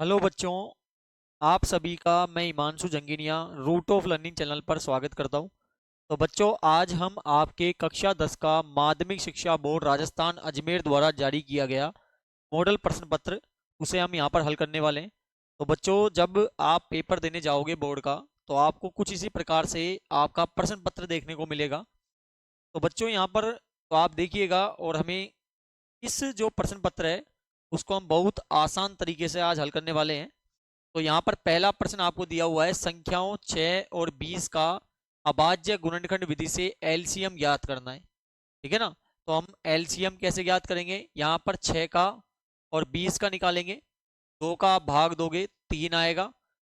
Hello बच्चों। आप सभी का मैं Himanshu Janginiya Root of Learning channel पर स्वागत करता हूं। तो बच्चों, आज हम आपके कक्षा 10 का माध्यमिक शिक्षा बोर्ड राजस्थान अजमेर द्वारा जारी किया गया मॉडल प्रश्न पत्र उसे हम यहां पर हल करने वाले हैं। तो बच्चों, जब आप पेपर देने जाओगे बोर्ड का, तो आपको कुछ इसी प्रकार से आपका प्रश्न पत्र देखने को मिलेगा। तो बच्चों, यहाँ पर तो आप देखिएगा, और हमें इस जो प्रश्न पत्र है उसको हम बहुत आसान तरीके से आज हल करने वाले हैं। तो यहाँ पर पहला प्रश्न आपको दिया हुआ है, संख्याओं 6 और 20 का अभाज्य गुणनखंड विधि से एलसीएम ज्ञात करना है। ठीक है ना। तो हम एलसीएम कैसे ज्ञात करेंगे, यहाँ पर 6 का और 20 का निकालेंगे। 2 का आप भाग दोगे 3 आएगा,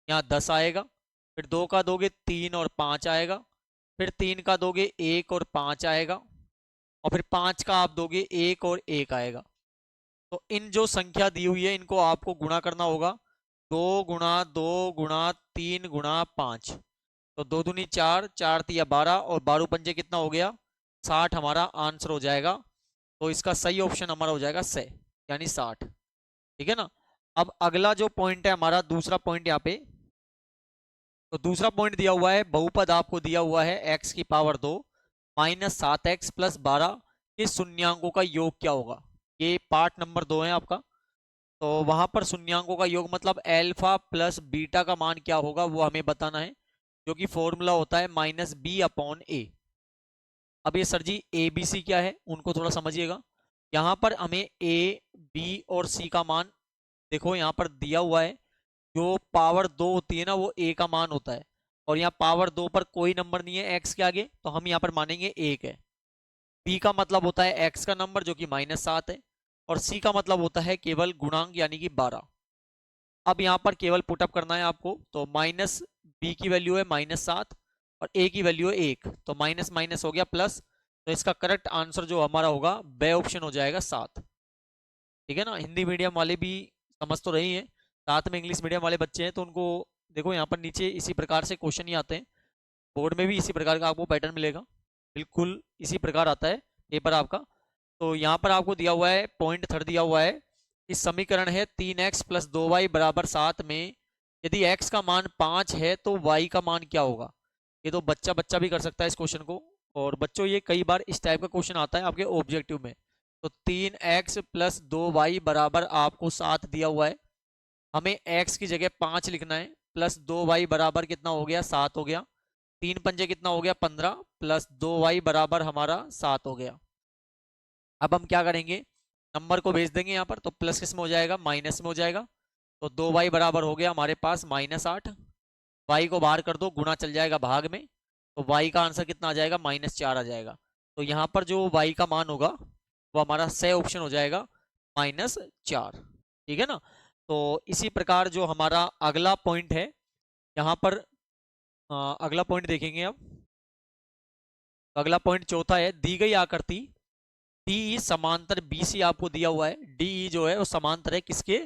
यहाँ 10 आएगा। फिर 2 का दोगे 3 और 5 आएगा। फिर 3 का दोगे 1 और 5 आएगा। और फिर 5 का आप दोगे 1 और 1 आएगा। तो इन जो संख्या दी हुई है इनको आपको गुणा करना होगा। 2 गुणा 2 गुणा 3 गुणा 5। तो 2 दूनी 4, 4 तिया 12 और 12 पंजे कितना हो गया, 60 हमारा आंसर हो जाएगा। तो इसका सही ऑप्शन हमारा हो जाएगा से, यानी 60। ठीक है ना। अब अगला जो पॉइंट है हमारा, दूसरा पॉइंट यहाँ पे, तो दूसरा पॉइंट दिया हुआ है, बहुपद आपको दिया हुआ है x⁻2 -7x+12 के शून्यांकों का योग क्या होगा। ये पार्ट नंबर 2 है आपका। तो वहां पर शून्यांकों का योग मतलब अल्फा प्लस बीटा का मान क्या होगा वो हमें बताना है, जो कि फॉर्मूला होता है -b/a। अब ये sir ji A B C क्या है उनको थोड़ा समझिएगा। यहाँ पर हमें ए बी और सी का मान, देखो यहाँ पर दिया हुआ है, जो पावर 2 होती है ना वो ए का मान होता है। और यहाँ पावर 2 पर कोई नंबर नहीं है एक्स के आगे, तो हम यहाँ पर मानेंगे 1 है। बी का मतलब होता है एक्स का नंबर जो कि -7 है। और सी का मतलब होता है केवल गुणांक यानी कि 12। अब यहाँ पर केवल पुटअप करना है आपको, तो माइनस बी की वैल्यू है -7 और ए की वैल्यू है 1, तो माइनस माइनस हो गया प्लस। तो इसका करेक्ट आंसर जो हमारा होगा बे ऑप्शन हो जाएगा 7। ठीक है ना। हिंदी मीडियम वाले भी समझ तो रही हैं, साथ में इंग्लिश मीडियम वाले बच्चे हैं तो उनको देखो यहाँ पर नीचे इसी प्रकार से क्वेश्चन ही आते हैं। बोर्ड में भी इसी प्रकार का आपको पैटर्न मिलेगा, बिल्कुल इसी प्रकार आता है पेपर आपका। तो यहाँ पर आपको दिया हुआ है, पॉइंट थर्ड दिया हुआ है, इस समीकरण है 3x + 2y = 7 में यदि x का मान 5 है तो y का मान क्या होगा। ये तो बच्चा बच्चा भी कर सकता है इस क्वेश्चन को। और बच्चों, ये कई बार इस टाइप का क्वेश्चन आता है आपके ऑब्जेक्टिव में। तो 3x + 2y = आपको 7 दिया हुआ है, हमें x की जगह 5 लिखना है, प्लस 2y बराबर कितना हो गया, 7 हो गया। 3 पंजे कितना हो गया, 15, प्लस 2y बराबर हमारा 7 हो गया। अब हम क्या करेंगे, नंबर को भेज देंगे यहाँ पर, तो प्लस किस में हो जाएगा, माइनस में हो जाएगा। तो 2y बराबर हो गया हमारे पास -8। y को बाहर कर दो, गुणा चल जाएगा भाग में। तो y का आंसर कितना आ जाएगा, -4 आ जाएगा। तो यहाँ पर जो y का मान होगा वो हमारा सही ऑप्शन हो जाएगा -4। ठीक है ना। तो इसी प्रकार जो हमारा अगला पॉइंट है यहाँ पर, अगला पॉइंट देखेंगे अब। अगला पॉइंट चौथा है, दी गई आकृति डी समांतर बीसी आपको दिया हुआ है। डी जो है वो समांतर है किसके,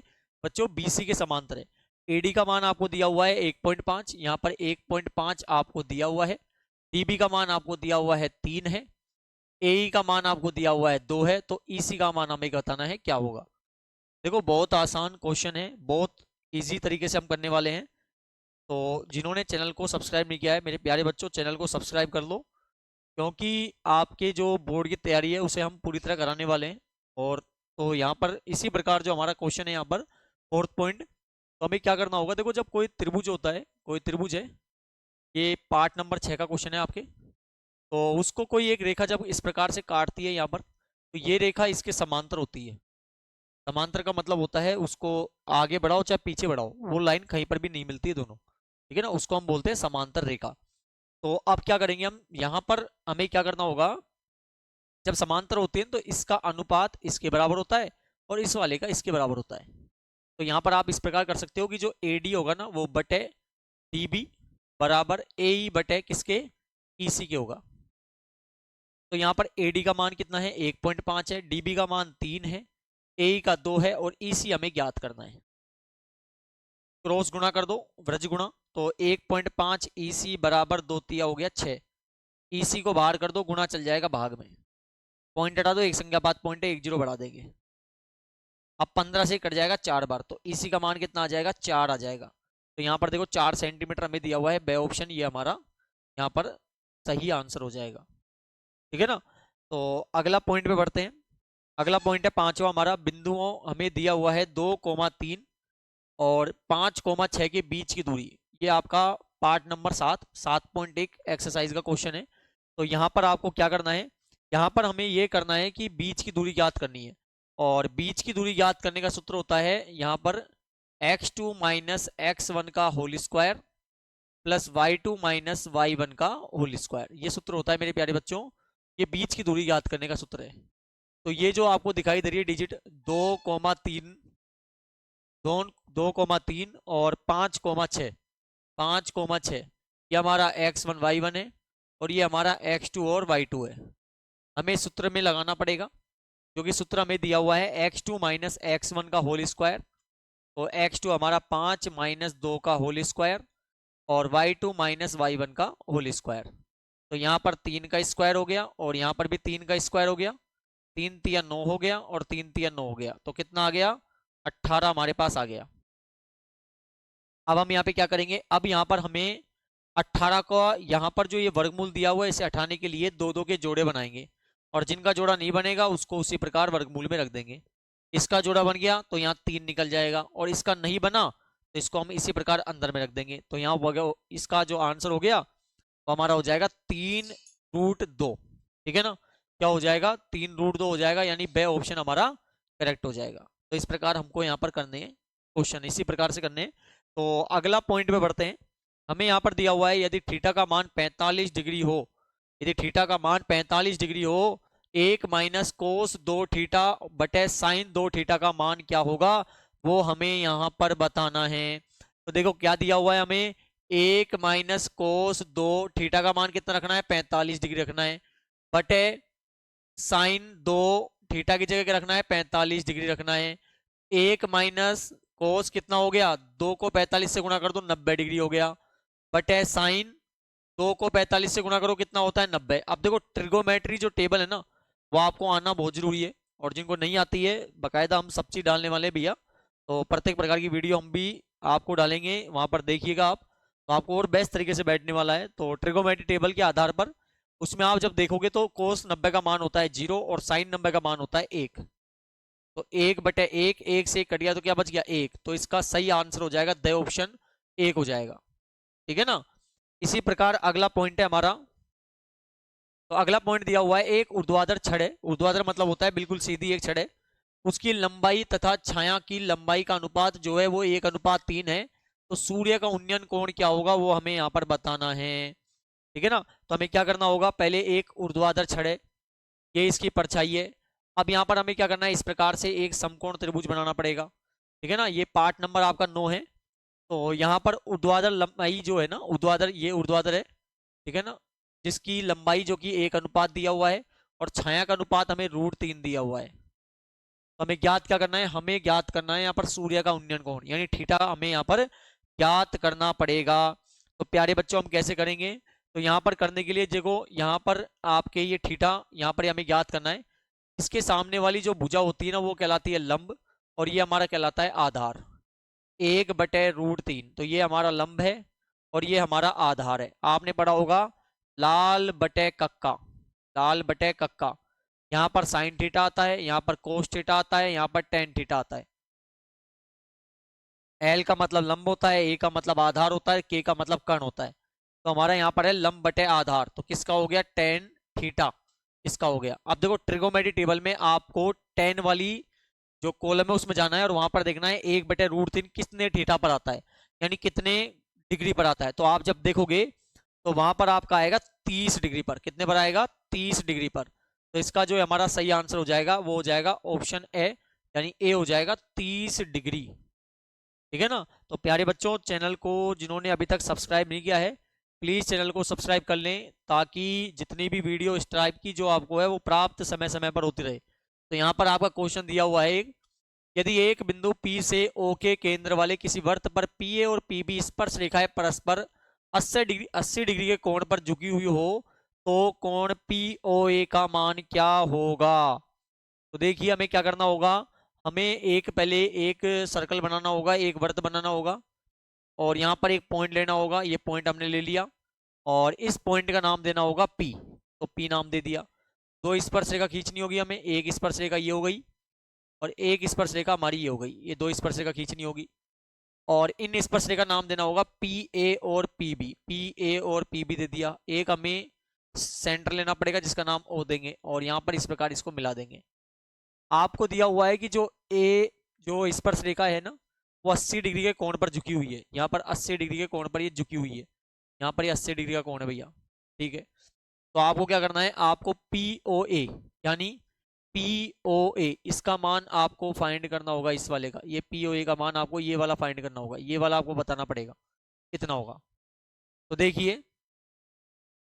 बच्चों, बीसी के समांतर है। एडी का मान आपको दिया हुआ है 1.5, यहाँ पर 1.5 आपको दिया हुआ है। डीबी का मान आपको दिया हुआ है 3 है। एई का मान आपको दिया हुआ है 2 है। तो ईसी का मान हमें बताना है क्या होगा। देखो, बहुत आसान क्वेश्चन है, बहुत इजी तरीके से हम करने वाले हैं। तो जिन्होंने चैनल को सब्सक्राइब नहीं किया है मेरे प्यारे बच्चों, चैनल को सब्सक्राइब कर लो, क्योंकि आपके जो बोर्ड की तैयारी है उसे हम पूरी तरह कराने वाले हैं। और तो यहाँ पर इसी प्रकार जो हमारा क्वेश्चन है यहाँ पर, फोर्थ पॉइंट, तो हमें क्या करना होगा, देखो जब कोई त्रिभुज होता है, कोई त्रिभुज है, ये पार्ट नंबर 6 का क्वेश्चन है आपके। तो उसको कोई एक रेखा जब इस प्रकार से काटती है यहाँ पर, तो ये रेखा इसके समांतर होती है। समांतर का मतलब होता है उसको आगे बढ़ाओ चाहे पीछे बढ़ाओ, वो लाइन कहीं पर भी नहीं मिलती है दोनों। ठीक है ना, उसको हम बोलते हैं समांतर रेखा। तो अब क्या करेंगे हम, यहाँ पर हमें क्या करना होगा, जब समांतर होते हैं तो इसका अनुपात इसके बराबर होता है और इस वाले का इसके बराबर होता है। तो यहाँ पर आप इस प्रकार कर सकते हो कि जो AD होगा ना वो बटे DB बराबर AE बटे किसके, EC के होगा। तो यहाँ पर AD का मान कितना है, 1.5 है, DB का मान 3 है, AE का 2 है और EC हमें ज्ञात करना है। क्रॉस गुणा कर दो, व्रज गुणा। तो 1.5 EC बराबर 2 तिया हो गया 6। EC को बाहर कर दो, गुणा चल जाएगा भाग में। पॉइंट हटा दो, एक संख्या बाद पॉइंट है, 1 0 बढ़ा देंगे। अब 15 से कट जाएगा 4 बार, तो इसी का मान कितना आ जाएगा, 4 आ जाएगा। तो यहाँ पर देखो 4 सेंटीमीटर हमें दिया हुआ है, बे ऑप्शन ये हमारा यहाँ पर सही आंसर हो जाएगा। ठीक है ना। तो अगला पॉइंट पे बढ़ते हैं। अगला पॉइंट है पांचवा हमारा, बिंदुओं हमें दिया हुआ है 2,3 और 5,6 के बीच की दूरी। ये आपका पार्ट नंबर 7.1 एक्सरसाइज का क्वेश्चन है। तो यहाँ पर आपको क्या करना है, यहाँ पर हमें ये करना है कि बीच की दूरी ज्ञात करनी है। और बीच की दूरी ज्ञात करने का सूत्र होता है यहाँ पर x2 माइनस x1 का whole square plus y2 minus y1 का होल स्क्वायर। ये सूत्र होता है मेरे प्यारे बच्चों, ये बीच की दूरी ज्ञात करने का सूत्र है। तो ये जो आपको दिखाई दे रही है डिजिट 2,3 2,3 और 5,6, 5,6 ये हमारा x1 y1 है और ये हमारा x2 और y2 है। हमें सूत्र में लगाना पड़ेगा, क्योंकि सूत्र हमें दिया हुआ है x2 माइनस x1 का होल स्क्वायर, तो x2 हमारा 5 माइनस 2 का होल स्क्वायर और y2 माइनस y1 का होल स्क्वायर। तो यहाँ पर 3 का स्क्वायर हो गया और यहाँ पर भी 3 का स्क्वायर हो गया, 3 तिया 9 हो गया और 3 तिया 9 हो गया, तो कितना आ गया, 18 हमारे पास आ गया। अब हम यहाँ पे क्या करेंगे, अब यहाँ पर हमें 18 का यहाँ पर जो ये वर्गमूल दिया हुआ है इसे हटाने के लिए दो दो के जोड़े बनाएंगे, और जिनका जोड़ा नहीं बनेगा उसको उसी प्रकार वर्गमूल में रख देंगे। इसका जोड़ा बन गया तो यहाँ 3 निकल जाएगा, और इसका नहीं बना तो इसको हम इसी प्रकार अंदर में रख देंगे। तो यहाँ इसका जो आंसर हो गया वो हमारा हो जाएगा 3√2। ठीक है ना, क्या हो जाएगा, 3√2 हो जाएगा, यानी बे ऑप्शन हमारा करेक्ट हो जाएगा। तो इस प्रकार हमको यहाँ पर करने हैं क्वेश्चन, इसी प्रकार से करने हैं। तो अगला पॉइंट पे बढ़ते हैं। हमें यहाँ पर दिया हुआ है यदि थीटा का मान 45 डिग्री हो, यदि थीटा का मान 45 डिग्री हो, 1 माइनस कोस 2 थीटा बटे साइन 2 थीटा का मान क्या होगा, वो हमें यहाँ पर बताना है। तो देखो क्या दिया हुआ है हमें, 1 माइनस कोस 2 थीटा का मान कितना रखना है, 45 डिग्री रखना है, बटे साइन 2 थीटा की जगह क्या रखना है, 45 डिग्री रखना है। 1 माइनस कोस कितना हो गया, 2 को 45 से गुणा कर दो 90 डिग्री हो गया, बटे साइन 2 को 45 से गुणा करो कितना होता है, 90। अब देखो ट्रिगोमेट्री जो टेबल है ना वो आपको आना बहुत जरूरी है, और जिनको नहीं आती है बाकायदा हम सब चीज डालने वाले भैया, तो प्रत्येक प्रकार की वीडियो हम भी आपको डालेंगे, वहां पर देखिएगा आप, तो आपको और बेस्ट तरीके से बैठने वाला है। तो ट्रिगोमेट्री टेबल के आधार पर उसमें आप जब देखोगे तो कोस 90 का मान होता है 0 और साइन 90 का मान होता है 1। तो 1/1, 1 से 1 कट गया तो क्या बच गया, 1। तो इसका सही आंसर हो जाएगा द ऑप्शन 1 हो जाएगा। ठीक है ना। इसी प्रकार अगला पॉइंट है हमारा, तो अगला पॉइंट दिया हुआ है एक ऊर्ध्वाधर छड़ है, ऊर्ध्वाधर मतलब होता है बिल्कुल सीधी एक छड़ है, उसकी लंबाई तथा छाया की लंबाई का अनुपात जो है वो 1:3 है। तो सूर्य का उन्नयन कोण क्या होगा वो हमें यहाँ पर बताना है। ठीक है ना। तो हमें क्या करना होगा, पहले एक ऊर्ध्वाधर छड़ है, ये इसकी परछाई है। अब यहाँ पर हमें क्या करना है, इस प्रकार से एक समकोण त्रिभुज बनाना पड़ेगा। ठीक है ना, ये पार्ट नंबर आपका 9 है। तो यहाँ पर ऊर्ध्वाधर लंबाई जो है ना, ऊर्ध्वाधर ये ऊर्ध्वाधर है, ठीक है ना, जिसकी लंबाई जो कि 1 अनुपात दिया हुआ है और छाया का अनुपात हमें √3 दिया हुआ है। तो हमें ज्ञात क्या करना है, हमें ज्ञात करना है यहाँ पर सूर्य का उन्नयन कोण, यानी थीटा हमें यहाँ पर ज्ञात करना पड़ेगा। तो प्यारे बच्चों हम कैसे करेंगे, तो यहाँ पर करने के लिए देखो यहाँ पर आपके ये थीटा यहाँ पर हमें ज्ञात करना है, इसके सामने वाली जो भुजा होती है ना वो कहलाती है लंब, और ये हमारा कहलाता है आधार। 1/√3, तो ये हमारा लंब है और ये हमारा आधार है। आपने पढ़ा होगा लाल बटे कक्का, लाल बटे कक्का, यहाँ पर साइन थीटा आता है, यहाँ पर कोस थीटा आता है, यहाँ पर टेन थीटा आता है। एल का मतलब लंब होता है, ए का मतलब आधार होता है, के का मतलब कर्ण होता है। तो हमारा यहाँ पर है लंब बटे आधार, तो किसका हो गया, टेन थीटा इसका हो गया। अब देखो ट्रिगोमेट्री टेबल में आपको टेन वाली जो कॉलम है उसमें जाना है और वहां पर देखना है 1/√3 कितने थीटा पर आता है, यानी कितने डिग्री पर आता है। तो आप जब देखोगे तो वहां पर आपका आएगा 30 डिग्री पर, कितने पर आएगा, 30 डिग्री पर। तो इसका जो हमारा सही आंसर हो जाएगा वो हो जाएगा ऑप्शन ए, यानी ए हो जाएगा 30 डिग्री। ठीक है ना। तो प्यारे बच्चों चैनल को जिन्होंने अभी तक सब्सक्राइब नहीं किया है प्लीज चैनल को सब्सक्राइब कर लें, ताकि जितनी भी वीडियो इस टाइप की जो आपको है वो प्राप्त समय समय पर होती रहे। तो यहाँ पर आपका क्वेश्चन दिया हुआ है, यदि एक बिंदु P से O के केंद्र वाले किसी वृत्त पर PA और PB स्पर्श रेखाएं परस्पर 80 डिग्री के कोण पर झुकी हुई हो तो कोण POA का मान क्या होगा। तो देखिए हमें क्या करना होगा, हमें एक पहले एक सर्कल बनाना होगा, एक वृत्त बनाना होगा, और यहाँ पर एक पॉइंट लेना होगा। ये पॉइंट हमने ले लिया और इस पॉइंट का नाम देना होगा P। तो P नाम दे दिया। दो स्पर्श रेखा खींचनी होगी हमें, एक स्पर्श रेखा ये हो गई और एक स्पर्श रेखा हमारी ये हो गई। ये दो स्पर्श रेखा खींचनी होगी और इन स्पर्श रेखा नाम देना होगा PA और PB। PA और PB दे दिया। एक हमें सेंटर लेना पड़ेगा जिसका नाम O देंगे और यहाँ पर इस प्रकार इसको मिला देंगे। आपको दिया हुआ है कि जो ए जो स्पर्श रेखा है ना वो 80 डिग्री के कोण पर झुकी हुई है। यहाँ पर 80 डिग्री के कोण पर ये झुकी हुई है। यहाँ पर ये 80 डिग्री का कोण है भैया, ठीक है। तो आपको क्या करना है, आपको POA यानी POA इसका मान आपको फाइंड करना होगा। इस वाले का, ये POA का मान आपको ये वाला फाइंड करना होगा। ये वाला आपको बताना पड़ेगा कितना होगा। तो देखिए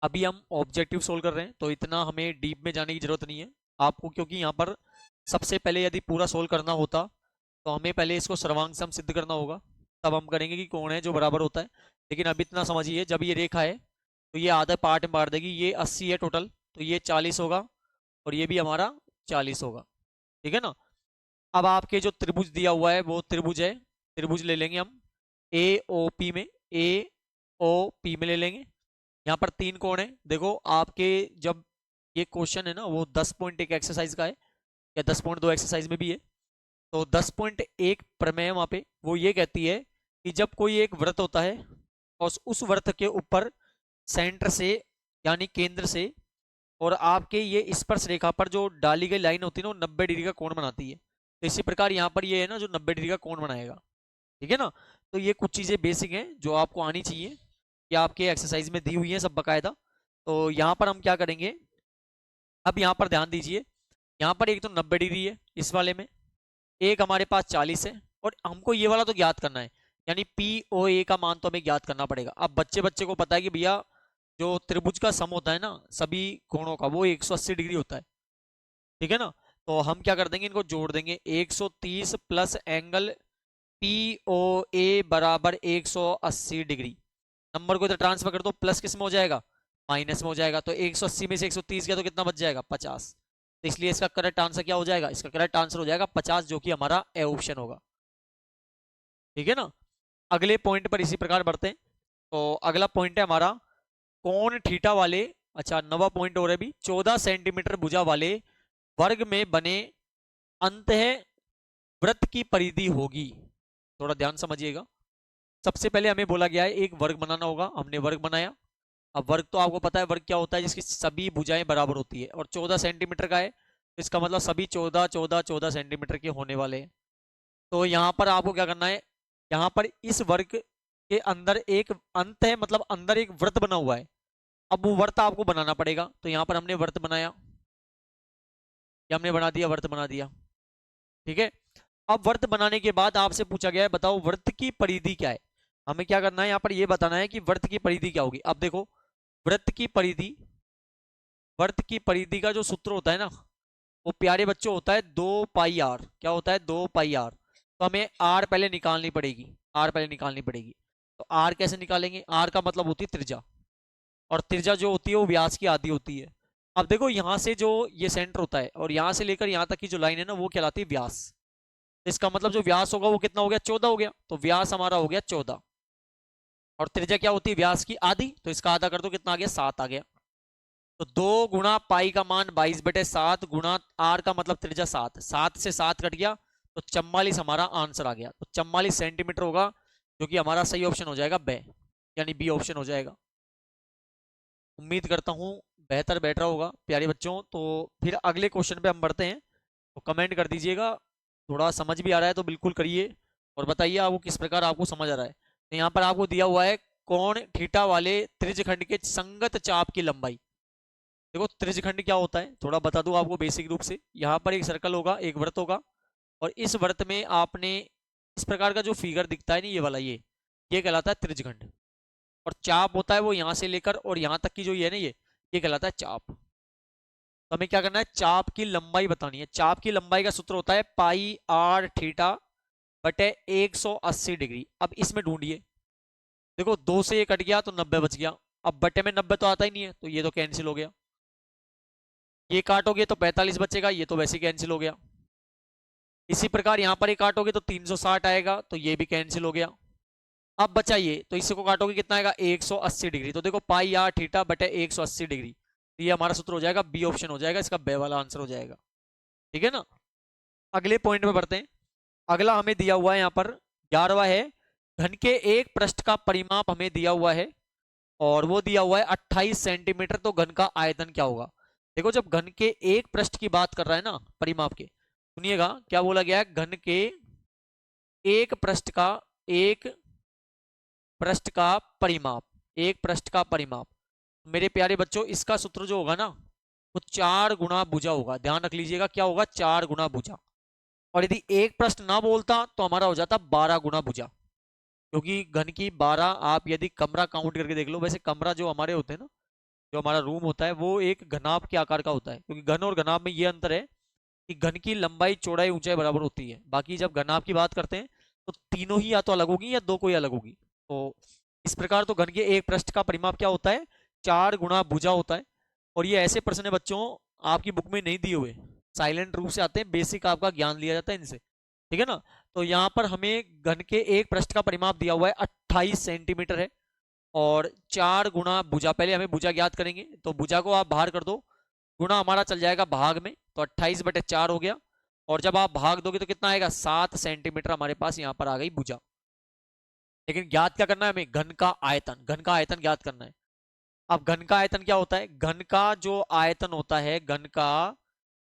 अभी हम ऑब्जेक्टिव सोल्व कर रहे हैं तो इतना हमें डीप में जाने की जरूरत नहीं है आपको, क्योंकि यहाँ पर सबसे पहले यदि पूरा सोल्व करना होता तो हमें पहले इसको सर्वांग सम सिद्ध करना होगा, तब हम करेंगे कि कौन है जो बराबर होता है। लेकिन अभी इतना समझिए, जब ये रेखा है तो ये आधा पार्ट में बांट देगी। ये 80 है टोटल, तो ये 40 होगा और ये भी हमारा 40 होगा, ठीक है ना। अब आपके जो त्रिभुज दिया हुआ है वो त्रिभुज है, त्रिभुज ले लेंगे हम AOP में, AOP में ले लेंगे। यहाँ पर 3 कोण है। देखो आपके जब ये क्वेश्चन है ना वो 10.1 एक्सरसाइज का है या 10.2 एक्सरसाइज में भी है। तो 10.1 प्रमेय वहां पे वो ये कहती है कि जब कोई एक वृत्त होता है और उस वृत्त के ऊपर सेंटर से यानी केंद्र से और आपके ये स्पर्श रेखा पर जो डाली गई लाइन होती है ना वो 90 डिग्री का कोण बनाती है। तो इसी प्रकार यहाँ पर ये है ना जो 90 डिग्री का कोण बनाएगा, ठीक है ना। तो ये कुछ चीजें बेसिक हैं जो आपको आनी चाहिए, कि आपके एक्सरसाइज में दी हुई है सब बकायदा। तो यहाँ पर हम क्या करेंगे, अब यहाँ पर ध्यान दीजिए। यहाँ पर एक तो 90 डिग्री है इस वाले में, एक हमारे पास 40 है और हमको ये वाला तो ज्ञात करना है, यानी POA का मान तो हमें ज्ञात करना पड़ेगा। अब बच्चे बच्चे को पता है कि भैया जो त्रिभुज का सम होता है ना सभी कोणों का वो 180 डिग्री होता है, ठीक है ना। तो हम क्या कर देंगे, इनको जोड़ देंगे। 130 प्लस एंगल POA बराबर 180 डिग्री। नंबर को इधर ट्रांसफर कर दो, प्लस किस में हो जाएगा, माइनस में हो जाएगा। तो 180 में से 130 गया तो कितना बच जाएगा, 50। तो इसलिए इसका करेक्ट आंसर क्या हो जाएगा, इसका करेक्ट आंसर हो जाएगा 50, जो कि हमारा ए ऑप्शन होगा, ठीक है ना। अगले पॉइंट पर इसी प्रकार बढ़ते हैं। तो अगला पॉइंट है हमारा कोण थीटा वाले, अच्छा नवा पॉइंट हो रहा है अभी, 14 सेंटीमीटर भुजा वाले वर्ग में बने अंत वृत्त की परिधि होगी। थोड़ा ध्यान समझिएगा। सबसे पहले हमें बोला गया है एक वर्ग बनाना होगा, हमने वर्ग बनाया। अब वर्ग तो आपको पता है वर्ग क्या होता है, जिसकी सभी भुजाएं बराबर होती है और 14 सेंटीमीटर का है, तो इसका मतलब सभी 14 14 14 सेंटीमीटर के होने वाले हैं। तो यहाँ पर आपको क्या करना है, यहाँ पर इस वर्ग के अंदर एक अंत है, मतलब अंदर एक वृत्त बना हुआ है। अब वो वृत्त आपको बनाना पड़ेगा। तो यहाँ पर हमने वृत्त बनाया, ये हमने बना दिया, वृत्त बना दिया, ठीक है। अब वृत्त बनाने के बाद आपसे पूछा गया है बताओ वृत्त की परिधि क्या है। हमें क्या करना है, यहाँ पर ये बताना है कि वृत्त की परिधि क्या होगी। अब देखो वृत्त की परिधि, वृत्त की परिधि का जो सूत्र होता है ना वो प्यारे बच्चों होता है 2 पाई r। क्या होता है, 2 पाई r। तो हमें r पहले निकालनी पड़ेगी, r पहले निकालनी पड़ेगी। तो r कैसे निकालेंगे, r का मतलब होती है त्रिज्या, और त्रिज्या जो होती है वो व्यास की आधी होती है। अब देखो यहाँ से जो ये सेंटर होता है और यहाँ से लेकर यहाँ तक की जो लाइन है ना वो कहलाती है व्यास। इसका मतलब जो व्यास होगा वो कितना हो गया, 14 हो गया। तो व्यास हमारा हो गया 14 और त्रिज्या क्या होती है, व्यास की आधी। तो इसका आधा कर दो, कितना आ गया, 7 आ गया। तो 2 गुणा पाई का मान 22/7 गुणा आर का मतलब त्रिज्या 7, 7 से 7 कट गया तो 44 हमारा आंसर आ गया। तो 44 सेंटीमीटर होगा, जो कि हमारा सही ऑप्शन हो जाएगा बे, यानी बी ऑप्शन हो जाएगा। उम्मीद करता हूँ बेहतर बैठ रहा होगा प्यारे बच्चों। तो फिर अगले क्वेश्चन पे हम बढ़ते हैं। तो कमेंट कर दीजिएगा, थोड़ा समझ भी आ रहा है तो बिल्कुल करिए और बताइए आपको किस प्रकार आपको समझ आ रहा है। तो यहाँ पर आपको दिया हुआ है कोण थीटा वाले त्रिज्यखंड के संगत चाप की लंबाई। देखो त्रिज्यखंड क्या होता है थोड़ा बता दूं आपको बेसिक रूप से। यहाँ पर एक सर्कल होगा, एक वृत्त होगा और इस वृत्त में आपने इस प्रकार का जो फिगर दिखता है ना ये वाला, ये कहलाता है त्रिज्यखंड। और चाप होता है वो यहाँ से लेकर और यहाँ तक की जो ये है ना ये कहलाता है चाप। तो हमें क्या करना है, चाप की लंबाई बतानी है। चाप की लंबाई का सूत्र होता है πr बटे 180 डिग्री। अब इसमें ढूंढिए, देखो 2 से ये कट गया तो 90 बच गया। अब बटे में 90 तो आता ही नहीं है तो ये तो कैंसिल हो गया। ये काटोगे तो 45 बचेगा, ये तो वैसे कैंसिल हो गया। इसी प्रकार यहाँ पर ये काटोगे तो 360 आएगा, तो ये भी कैंसिल हो गया। अब बचा ये, तो इसी को काटोगे कितना आएगा 180 डिग्री। तो देखो पाई आर थीटा बटे 180 डिग्री, तो ये हमारा सूत्र हो जाएगा, बी ऑप्शन हो जाएगा, इसका बे वाला आंसर हो जाएगा। ठीक है ना। अगले पॉइंट में बढ़ते हैं। अगला हमें दिया हुआ है यहाँ पर 11वां है, घन के एक पृष्ठ का परिमाप हमें दिया हुआ है और वो दिया हुआ है 28 सेंटीमीटर। तो घन का आयतन क्या होगा। देखो जब घन के एक पृष्ठ की बात कर रहा है ना परिमाप के, सुनिएगा क्या बोला गया है, घन के एक पृष्ठ का, एक पृष्ठ का परिमाप, एक पृष्ठ का परिमाप। मेरे प्यारे बच्चों इसका सूत्र जो होगा ना वो 4 गुना भुजा होगा। ध्यान रख लीजिएगा क्या होगा, 4 गुना भुजा। और यदि एक पृष्ठ ना बोलता तो हमारा हो जाता 12 गुना भुजा, क्योंकि घन की 12, आप यदि कमरा काउंट करके देख लो, वैसे कमरा जो हमारे होते हैं ना, जो हमारा रूम होता है वो एक घनाभ के आकार का होता है, क्योंकि घन और घनाभ में ये अंतर है कि घन की लंबाई चौड़ाई ऊंचाई बराबर होती है। बाकी जब घनाभ की बात करते हैं तो तीनों ही या तो अलग होगी या दो कोई अलग होगी। तो इस प्रकार तो घन के एक पृष्ठ का परिमाप क्या होता है, 4 गुना भुजा होता है। और ये ऐसे प्रश्न है बच्चों आपकी बुक में नहीं दिए हुए, साइलेंट रूप से आते हैं, बेसिक आपका ज्ञान लिया जाता है इनसे। ठीक है ना। तो यहाँ पर हमें घन के एक पृष्ठ का परिमाप दिया हुआ है 28 सेंटीमीटर है और 4 गुना भुजा। पहले हमें भुजा ज्ञात करेंगे, तो भुजा को आप बाहर कर दो, गुना हमारा चल जाएगा भाग में, तो 28 बटे 4 हो गया। और जब आप भाग दोगे तो कितना आएगा, 7 सेंटीमीटर हमारे पास यहाँ पर आ गई भुजा। लेकिन ज्ञात क्या करना है हमें, घन का आयतन, घन का आयतन ज्ञात करना है। अब घन का आयतन क्या होता है, घन का जो आयतन होता है, घन का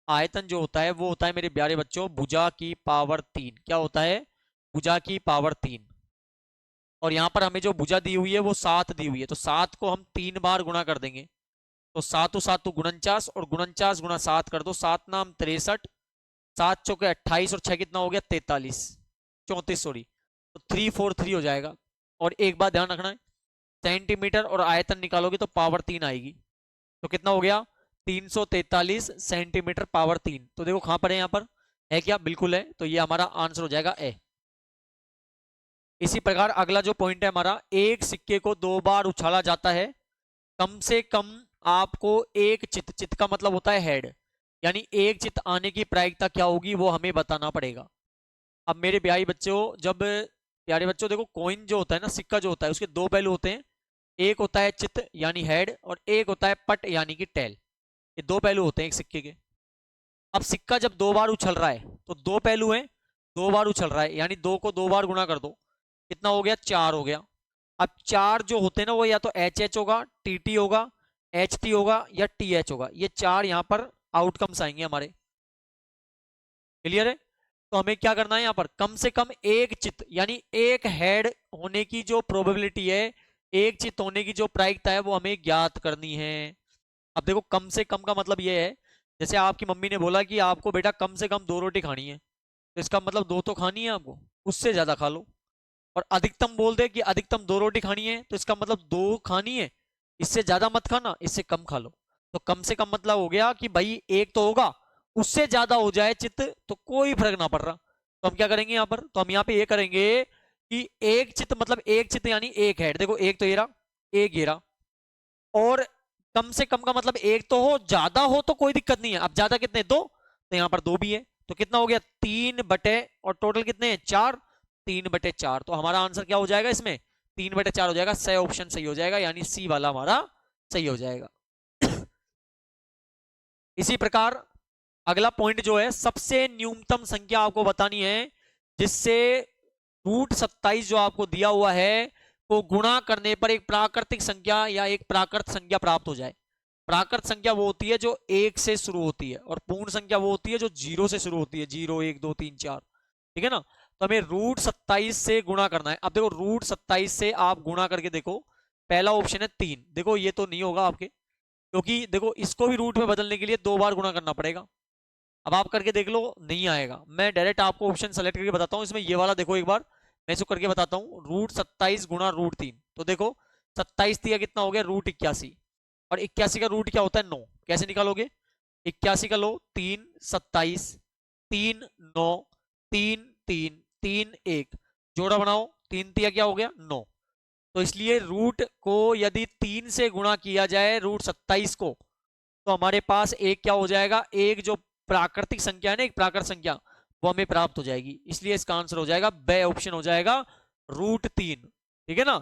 आयतन जो होता है वो होता है मेरे प्यारे बच्चों भुजा की पावर 3। क्या होता है, भुजा की पावर 3। और यहाँ पर हमें जो भुजा दी हुई है वो 7 दी हुई है, तो 7 को हम 3 बार गुणा कर देंगे, तो 7 7 49 और 49 गुणा 7 कर दो, 7 नाम 63, 7 चौके 28 और 6 कितना हो गया 43, 34 सॉरी, तो 343 हो जाएगा। और एक बात ध्यान रखना है, सेंटीमीटर और आयतन निकालोगे तो पावर 3 आएगी, तो कितना हो गया 343 सेंटीमीटर पावर 3। तो देखो कहां पर है, यहाँ पर है क्या, बिल्कुल है, तो ये हमारा आंसर हो जाएगा ए। इसी प्रकार अगला जो पॉइंट है हमारा, एक सिक्के को 2 बार उछाला जाता है, कम से कम आपको एक चित, चित का मतलब होता है हेड, यानी एक चित आने की प्रायिकता क्या होगी वो हमें बताना पड़ेगा। अब मेरे प्यारे बच्चों, जब प्यारे बच्चों देखो कॉइन जो होता है ना, सिक्का जो होता है उसके दो पहलू होते हैं, एक होता है चित यानी हेड और एक होता है पट यानी कि टेल। ये दो पहलू होते हैं एक सिक्के के। अब सिक्का जब 2 बार उछल रहा है तो दो पहलू हैं, 2 बार उछल रहा है, यानी 2 को 2 बार गुणा कर दो, कितना हो गया 4 हो गया। अब 4 जो होते हैं ना वो या तो एच एच होगा, टी टी होगा, एच टी होगा या टी एच होगा, ये 4 यहाँ पर आउटकम्स आएंगे हमारे। क्लियर है। तो हमें क्या करना है यहाँ पर, कम से कम एक चित यानी एक हेड होने की जो प्रोबेबिलिटी है, एक चित होने की जो प्रायिकता है वो हमें ज्ञात करनी है। अब देखो कम से कम का मतलब ये है, जैसे आपकी मम्मी ने बोला कि आपको बेटा कम से कम 2 रोटी खानी है, तो इसका मतलब 2 तो खानी है आपको, उससे ज्यादा खा लो। और अधिकतम बोल दे कि अधिकतम 2 रोटी खानी है, तो इसका मतलब 2 खानी है, इससे ज्यादा मत खाना, इससे कम खा लो। तो कम से कम मतलब हो गया कि भाई एक तो होगा, उससे ज्यादा हो जाए चित्त तो कोई फर्क ना पड़ रहा। तो हम क्या करेंगे यहाँ पर, तो हम यहाँ पे ये करेंगे कि एक चित्त मतलब एक चित्त यानी एक हेड, देखो एक तो ये रहा, एक ये रहा, और कम से कम का मतलब एक तो हो, ज्यादा हो तो कोई दिक्कत नहीं है। अब ज्यादा कितने, 2, तो यहाँ पर 2 भी है, तो कितना हो गया 3 बटे, और टोटल कितने हैं 4, 3 बटे 4। तो हमारा आंसर क्या हो जाएगा इसमें, 3 बटे 4 हो जाएगा, सही ऑप्शन सही हो जाएगा, यानी सी वाला हमारा सही हो जाएगा। इसी प्रकार अगला पॉइंट जो है, सबसे न्यूनतम संख्या आपको बतानी है जिससे √27 जो आपको दिया हुआ है को गुणा करने पर एक प्राकृतिक संख्या या एक प्राकृत संख्या प्राप्त हो जाए। प्राकृत संख्या वो होती है जो 1 से शुरू होती है और पूर्ण संख्या वो होती है जो 0 से शुरू होती है, 0 1 2 3 4। ठीक है ना। तो हमें √27 से गुणा करना है। अब देखो √27 से आप गुणा करके देखो, पहला ऑप्शन है 3, देखो ये तो नहीं होगा आपके, क्योंकि देखो इसको भी रूट में बदलने के लिए 2 बार गुणा करना पड़ेगा। अब आप करके देख लो, नहीं आएगा। मैं डायरेक्ट आपको ऑप्शन सेलेक्ट करके बताता हूँ, इसमें ये वाला देखो एक बार मैं इसको करके बताता हूँ, √27 गुणा √3। तो देखो 27 दिया कितना हो गया √81, और 81 का रूट क्या होता है 9। कैसे निकालोगे, 81 का लो 3 27 3 9 3 3 3 1, जोड़ा बनाओ, 3 तिया क्या हो गया 9। तो इसलिए रूट को यदि 3 से गुणा किया जाए √27 को, तो हमारे पास एक क्या हो जाएगा, एक जो प्राकृतिक संख्या है ना, एक प्राकृत संख्या, वो हमें प्राप्त हो जाएगी। इसलिए इसका आंसर हो जाएगा ब ऑप्शन हो जाएगा √3। ठीक है ना।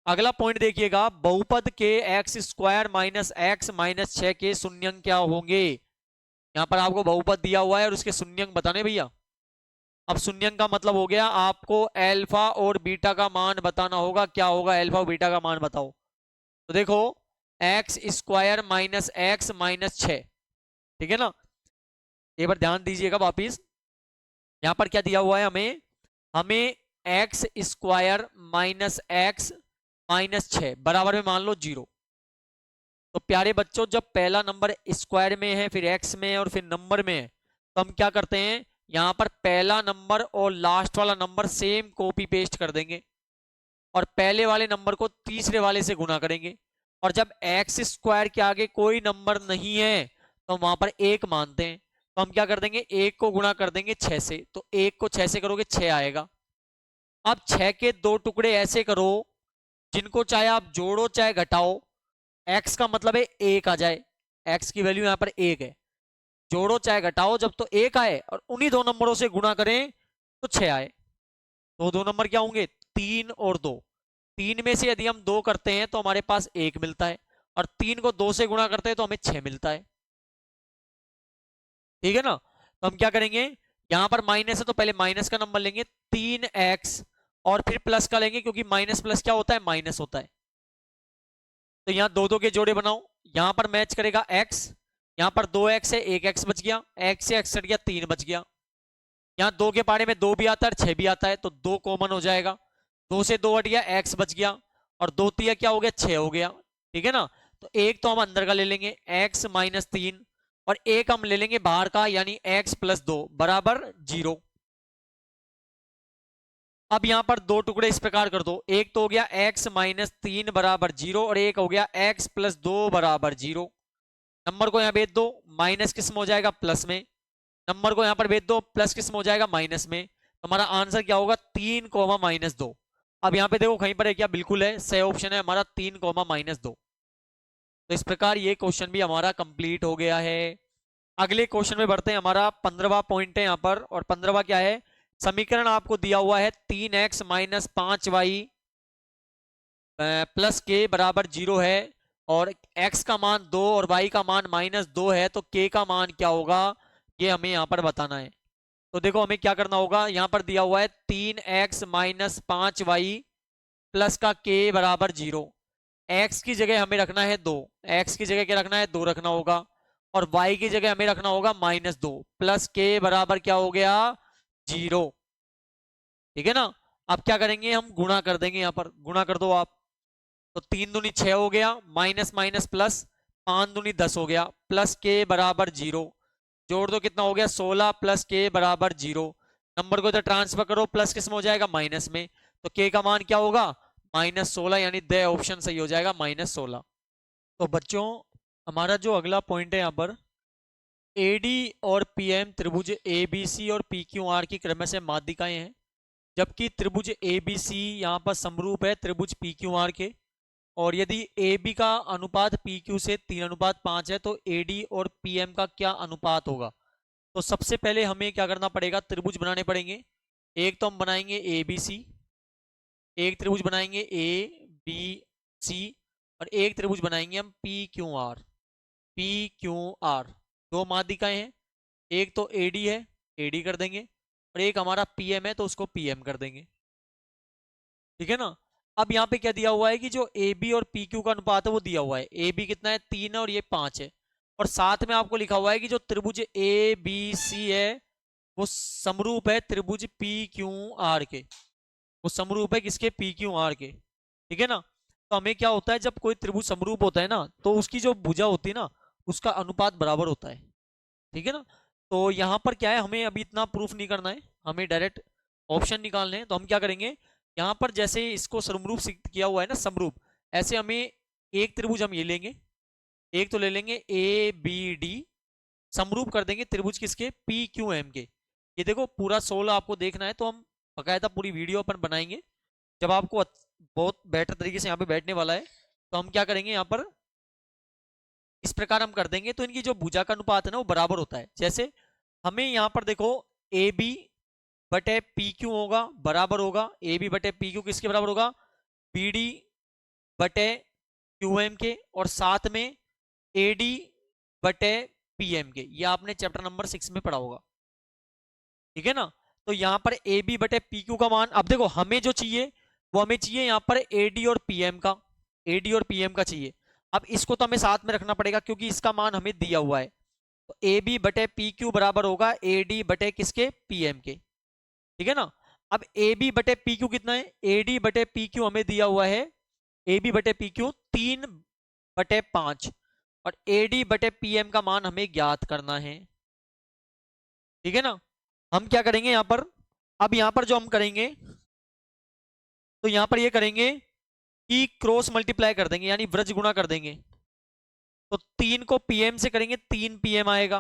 अगला पॉइंट देखिएगा, बहुपद के x square minus x minus 6 के शून्यंक क्या होंगे। यहां पर आपको बहुपद दिया हुआ है और उसके शून्यंक बताने भैया। अब शून्यंक का मतलब हो गया आपको अल्फा और बीटा का मान बताना होगा। क्या होगा अल्फा और बीटा का मान बताओ। तो देखो x square minus x minus 6। ठीक है ना। एक बार ध्यान दीजिएगा वापिस, यहां पर क्या दिया हुआ है हमें, हमें x square minus x minus 6 बराबर में मान लो 0। तो प्यारे बच्चों जब पहला नंबर स्क्वायर में है फिर एक्स में है और फिर नंबर में है, तो हम क्या करते हैं, यहां पर पहला नंबर और लास्ट वाला नंबर सेम कॉपी पेस्ट कर देंगे और पहले वाले नंबर को तीसरे वाले से गुना करेंगे। और जब एक्स स्क्वायर के आगे कोई नंबर नहीं है तो वहां पर एक मानते हैं, तो हम क्या कर देंगे, एक को गुणा कर देंगे 6 से। तो एक को 6 से करोगे 6 आएगा। अब 6 के दो टुकड़े ऐसे करो जिनको चाहे आप जोड़ो चाहे घटाओ, एक्स का मतलब है एक आ जाए। एक्स की वैल्यू यहां पर एक है, जोड़ो चाहे घटाओ जब तो एक आए और उन्हीं दो नंबरों से गुणा करें तो 6 आए। तो दो नंबर क्या होंगे, 3 और 2। 3 में से यदि हम 2 करते हैं तो हमारे पास 1 मिलता है और 3 को 2 से गुणा करते हैं तो हमें 6 मिलता है। ठीक है ना। तो हम क्या करेंगे, यहां पर माइनस है तो पहले माइनस का नंबर लेंगे 3x और फिर प्लस का लेंगे क्योंकि माइनस प्लस क्या होता है, माइनस होता है। तो यहाँ दो दो के जोड़े बनाओ, यहां पर मैच करेगा x, यहां पर 2x है 1x बच गया, x से x हट गया 3 बच गया। यहाँ 2 के पारे में 2 भी आता है और 6 भी आता है तो 2 कॉमन हो जाएगा। 2 से 2 हट गया, x बच गया और 2 तिया क्या हो गया, 6 हो गया। ठीक है ना। तो एक तो हम अंदर का ले लेंगे x माइनस 3 और एक हम ले लेंगे बाहर का यानी x प्लस 2 बराबर 0। अब यहां पर दो टुकड़े इस प्रकार कर दो, एक तो हो गया x माइनस 3 बराबर 0 और एक हो गया x प्लस 2 बराबर 0। नंबर को यहां भेज दो, माइनस किस में हो जाएगा, प्लस में। नंबर को यहां पर भेज दो, प्लस किस में हो जाएगा, माइनस में। तो हमारा आंसर क्या होगा, 3 कोमा माइनस 2। अब यहां पे देखो कहीं पर है क्या, बिल्कुल है, सही ऑप्शन है हमारा 3 कोमा माइनस 2। तो इस प्रकार ये क्वेश्चन भी हमारा कंप्लीट हो गया है। अगले क्वेश्चन में बढ़ते हैं, हमारा 15वां पॉइंट है यहाँ पर। और 15वां क्या है, समीकरण आपको दिया हुआ है 3x माइनस 5y प्लस के बराबर 0 है और x का मान 2 और y का मान माइनस 2 है, तो k का मान क्या होगा ये हमें यहाँ पर बताना है। तो देखो हमें क्या करना होगा, यहाँ पर दिया हुआ है 3x माइनस 5y प्लस का k बराबर 0। x की जगह हमें रखना है 2, x की जगह क्या रखना है, 2 रखना होगा और y की जगह हमें रखना होगा माइनस 2 प्लस k बराबर क्या हो गया, 0। ठीक है ना। अब क्या करेंगे, हम गुणा कर देंगे, यहाँ पर गुणा कर दो आप। तो 3 दूनी 6 हो गया, माइनस माइनस प्लस, 5 दूनी 10 हो गया, प्लस के बराबर 0। जोड़ दो कितना हो गया, 16 प्लस के बराबर 0। नंबर को इधर ट्रांसफर करो, प्लस किस में हो जाएगा, माइनस में। तो के का मान क्या होगा, -16, यानी द ऑप्शन सही हो जाएगा -16। तो बच्चों हमारा जो अगला पॉइंट है यहाँ पर, एडी और पीएम त्रिभुज एबीसी और पीक्यूआर की क्रम से माध्यिकाएं हैं, जबकि त्रिभुज एबीसी यहाँ पर समरूप है त्रिभुज पीक्यूआर के। और यदि ए बी का अनुपात पी क्यू से 3:5 है तो ए डी और पी एम का क्या अनुपात होगा। तो सबसे पहले हमें क्या करना पड़ेगा, त्रिभुज बनाने पड़ेंगे। एक तो हम बनाएंगे ए बी सी, एक त्रिभुज बनाएंगे ए बी सी और एक त्रिभुज बनाएंगे हम P Q R. P Q R दो माध्यिकाएं हैं, एक तो ए डी है, ए डी कर देंगे और एक हमारा पी एम है तो उसको पी एम कर देंगे। ठीक है ना। अब यहाँ पे क्या दिया हुआ है कि जो ए बी और पी क्यू का अनुपात है वो दिया हुआ है, ए बी कितना है 3 है और ये 5 है। और साथ में आपको लिखा हुआ है कि जो त्रिभुज ए बी सी है वो समरूप है त्रिभुज पी क्यू आर के। वो समरूप है किसके, पी क्यू आर के। ठीक है ना। तो हमें क्या होता है, जब कोई त्रिभुज समरूप होता है ना तो उसकी जो भुजा होती है ना उसका अनुपात बराबर होता है। ठीक है ना। तो यहाँ पर क्या है, हमें अभी इतना प्रूफ नहीं करना है, हमें डायरेक्ट ऑप्शन निकालने हैं। तो हम क्या करेंगे, यहाँ पर जैसे इसको समरूप किया हुआ है ना समरूप, ऐसे हमें एक त्रिभुज हम ये लेंगे, एक तो ले लेंगे ए बी डी, समरूप कर देंगे त्रिभुज किसके, पी क्यू एम के। ये देखो पूरा 16 आपको देखना है तो हम बकायदा पूरी वीडियो अपन बनाएंगे जब आपको बहुत बेटर तरीके से यहाँ पे बैठने वाला है। तो हम क्या करेंगे, यहाँ पर इस प्रकार हम कर देंगे तो इनकी जो भुजा का अनुपात है ना वो बराबर होता है। जैसे हमें यहाँ पर देखो ए बी बटे पी क्यू होगा, बराबर होगा ए बी बटे पी क्यू किसके बराबर होगा, बी डी बटे क्यू एम के, और साथ में ए डी बटे पी एम के। ये आपने चैप्टर नंबर 6 में पढ़ा होगा, ठीक है ना। तो यहां पर ए बी बटे पी क्यू का मान, अब देखो हमें जो चाहिए वो हमें चाहिए यहां पर ए डी और पी एम का, ए डी और पी एम का चाहिए। अब इसको तो हमें साथ में रखना पड़ेगा क्योंकि इसका मान हमें दिया हुआ है। तो ए बी बटे पी क्यू बराबर होगा ए डी बटे किसके, पी एम के, ठीक है ना। अब ए बी बटे पी क्यू कितना है, ए डी बटे पी क्यू हमें दिया हुआ है, ए बी बटे पी क्यू 3/5, और ए डी बटे पी एम का मान हमें ज्ञात करना है, ठीक है ना। हम क्या करेंगे यहां पर, अब यहां पर जो हम करेंगे तो यहां पर ये करेंगे कि क्रॉस मल्टीप्लाई कर देंगे, यानी ब्रज गुणा कर देंगे। तो 3 को पीएम से करेंगे 3 पीएम आएगा,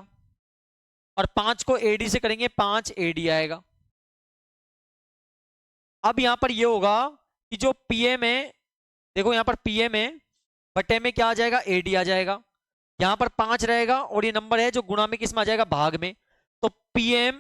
और 5 को एडी से करेंगे 5 एडी आएगा। अब यहां पर ये होगा कि जो पीएम है, देखो यहां पर पीएम है, बटे में क्या आ जाएगा, एडी आ जाएगा। यहां पर 5 रहेगा और ये नंबर है जो गुणा में किस में आ जाएगा, भाग में। तो पीएम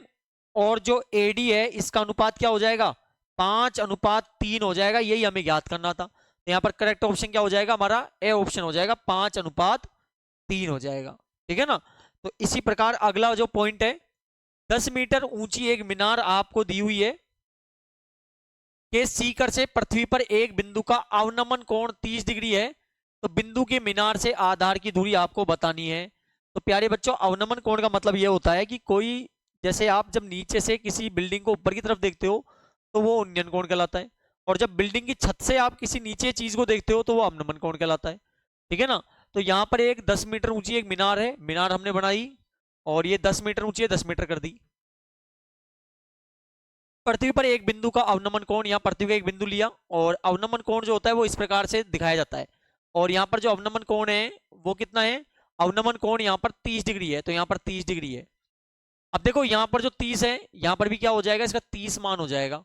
और जो एडी है इसका अनुपात क्या हो जाएगा, 5:3 हो जाएगा। यही हमें ज्ञात करना था। तो यहां पर करेक्ट ऑप्शन क्या हो जाएगा हमारा, ए ऑप्शन हो जाएगा, 5:3 हो जाएगा, ठीक है ना। तो इसी प्रकार अगला जो पॉइंट है, 10 मीटर ऊंची एक मीनार आपको दी हुई है के सीकर से पृथ्वी पर एक बिंदु का अवनमन कोण 30 डिग्री है। तो बिंदु के मीनार से आधार की दूरी आपको बतानी है। तो प्यारे बच्चों, अवनमन कोण का मतलब यह होता है कि कोई, जैसे आप जब नीचे से किसी बिल्डिंग को ऊपर की तरफ देखते हो तो वो उन्नयन कोण कहलाता है, और जब बिल्डिंग की छत से आप किसी नीचे चीज को देखते हो तो वो अवनमन कोण कहलाता है, ठीक है ना। तो यहाँ पर एक 10 मीटर ऊंची एक मीनार है, मीनार हमने बनाई और ये 10 मीटर ऊंची है, 10 मीटर कर दी। पृथ्वी पर एक बिंदु का अवनमन कोण, यहाँ पृथ्वी का एक बिंदु लिया और अवनमन कोण जो होता है वो इस प्रकार से दिखाया जाता है। और यहाँ पर जो अवनमन कोण है वो कितना है, अवनमन कोण यहाँ पर 30 डिग्री है, तो यहाँ पर 30 डिग्री है। अब देखो यहाँ पर जो 30 है, यहाँ पर भी क्या हो जाएगा, इसका 30 मान हो जाएगा।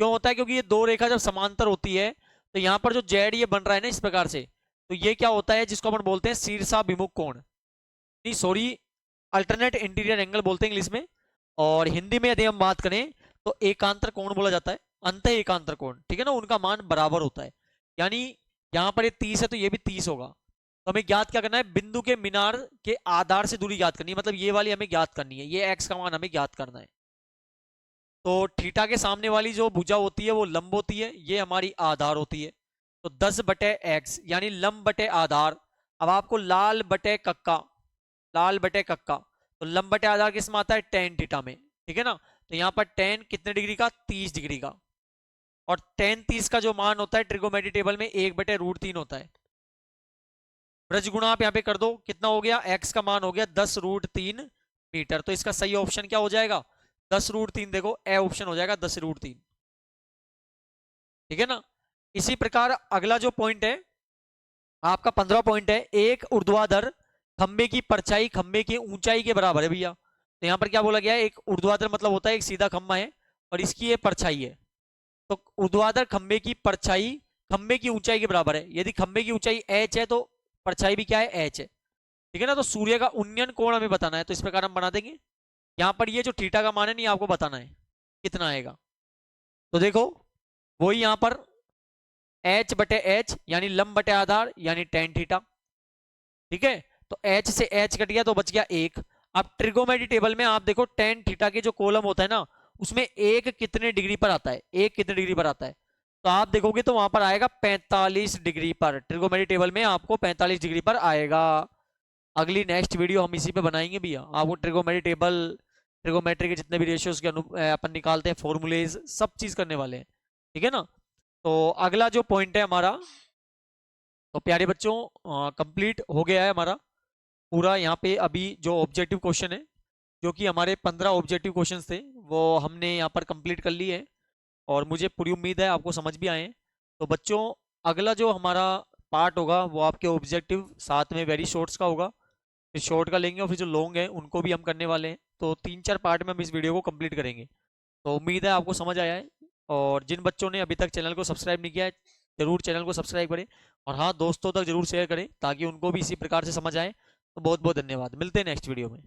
क्यों होता है, क्योंकि ये दो रेखा जब समांतर होती है तो यहाँ पर जो जेड ये बन रहा है ना इस प्रकार से, तो ये क्या होता है, जिसको अपन बोलते हैं शीर्षाभिमुख कोण, नहीं सॉरी, अल्टरनेट इंटीरियर एंगल बोलते हैं इंग्लिश में। और हिंदी में यदि हम बात करें तो एकांतर कोण बोला जाता है, अंत एकांतर कोण, ठीक है ना, उनका मान बराबर होता है। यानी यहाँ पर ये 30 है तो ये भी 30 होगा। तो हमें ज्ञात क्या करना है, बिंदु के मीनार के आधार से दूरी ज्ञात करनी है, मतलब ये वाली हमें ज्ञात करनी है, ये एक्स का मान हमें ज्ञात करना है। तो थीटा के सामने वाली जो भुजा होती है वो लंब होती है, ये हमारी आधार होती है। तो 10/x यानी लंब बटे आधार। अब आपको लाल बटे कक्का, लाल बटे कक्का, तो लंब बटे आधार किस में आता है, टेन थीटा में, ठीक है ना। तो यहाँ पर टेन कितने डिग्री का, 30 डिग्री का, और टेन 30 का जो मान होता है ट्रिगोमेट्री टेबल में 1/√3 होता है। ब्रज गुणा आप यहाँ पे कर दो, कितना हो गया, x का मान हो गया 10√3 मीटर। तो इसका सही ऑप्शन क्या हो जाएगा, 10√3, देखो ए ऑप्शन हो जाएगा 10√3, ठीक है ना। इसी प्रकार अगला जो पॉइंट है आपका 15 पॉइंट है, एक ऊर्ध्वाधर खंबे की परछाई खंबे की ऊंचाई के बराबर है भैया। तो यहाँ पर क्या बोला गया है, एक ऊर्ध्वाधर मतलब होता है एक सीधा खंबा है और इसकी ये परछाई है। तो ऊर्ध्वाधर खंबे की परछाई खंबे की ऊंचाई के बराबर है। यदि खंबे की ऊंचाई h है तो परछाई भी क्या है, h है, ठीक है ना। तो सूर्य का उन्नयन कोण हमें बताना है, तो इस प्रकार हम बना देंगे। यहाँ पर ये जो थीटा का मान है नहीं आपको बताना है कितना आएगा। तो देखो वही यहाँ पर h/h यानी लंब बटे आधार यानी tan थीटा, ठीक है। तो h से h कट गया तो बच गया 1। अब ट्रिगोमेट्री टेबल में आप देखो tan थीटा के जो कॉलम होता है ना उसमें एक कितने डिग्री पर आता है, एक कितने डिग्री पर आता है, तो आप देखोगे तो वहां पर आएगा 45 डिग्री पर। ट्रिगोमेट्री टेबल में आपको 45 डिग्री पर आएगा। अगली नेक्स्ट वीडियो हम इसी पे बनाएंगे भैया, आपको ट्रिगोमेट्री टेबल, ट्रिगोमेट्री के जितने भी रेशियोज के अपन निकालते हैं फॉर्मूलेज, सब चीज करने वाले हैं, ठीक है ना। तो अगला जो पॉइंट है हमारा, तो प्यारे बच्चों कंप्लीट हो गया है हमारा पूरा। यहाँ पे अभी जो ऑब्जेक्टिव क्वेश्चन है, जो कि हमारे 15 ऑब्जेक्टिव क्वेश्चंस थे, वो हमने यहाँ पर कंप्लीट कर लिए हैं और मुझे पूरी उम्मीद है आपको समझ भी आए हैं। तो बच्चों अगला जो हमारा पार्ट होगा वो आपके ऑब्जेक्टिव साथ में वेरी शॉर्ट्स का होगा, फिर शॉर्ट का लेंगे और फिर जो लॉन्ग है उनको भी हम करने वाले हैं। तो 3-4 पार्ट में हम इस वीडियो को कंप्लीट करेंगे। तो उम्मीद है आपको समझ आया है, और जिन बच्चों ने अभी तक चैनल को सब्सक्राइब नहीं किया है जरूर चैनल को सब्सक्राइब करें, और हाँ दोस्तों तक जरूर शेयर करें ताकि उनको भी इसी प्रकार से समझ आए। तो बहुत बहुत धन्यवाद, मिलते हैं नेक्स्ट वीडियो में।